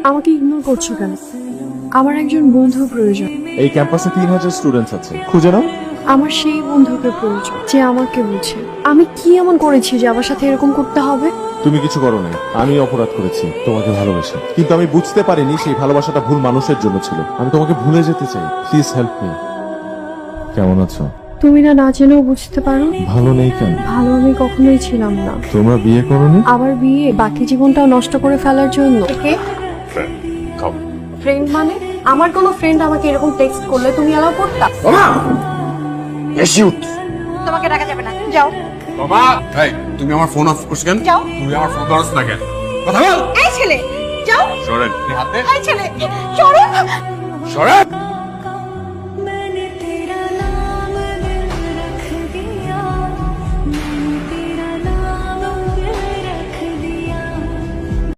আমাকে ইগনোর করছো কেন? আমার একজন বন্ধু প্রয়োজন। এই ক্যাম্পাসে 3000 স্টুডেন্টস আছে, খুঁজে নাও। আমার সেই বন্ধুকে প্রয়োজন যে আমাকে বুঝে। আমি কি এমন করেছি যে আমার সাথে এরকম করতে হবে? তুমি কিছু করো নাই, আমি অপরাধ করেছি তোমাকে ভালোবেসে, কিন্তু আমি বুঝতে পারিনি সেই ভালোবাসাটা ভুল মানুষের জন্য ছিল। আমি তোমাকে ভুলে যেতে চাই, প্লিজ হেল্প মি। কেমন আছো? তুমি না জেনেও বুঝতে পারো। ভালো নেই কেন? ভালো আমি কখনোই ছিলাম না। তোমরা বিয়ে করোনি? আবার বিয়ে বাকি জীবনটাও নষ্ট করে ফেলার জন্য। ফ্রেন্ড মানে? আমার কোনো ফ্রেন্ড আমাকে এরকম টেক্সট করলে তুমি অ্যালাউ করতা? তোমাকে ডাকা যাবে না, যাও। বাবা, এই তুমি আমার ফোন অফ করছ কেন? যাও। তুমি আমার ফোন ধরছ না কেন? কথা বল। এই ছেলে, যাও। সরেন, হাতে এই ছেলে, সরো। সরেন।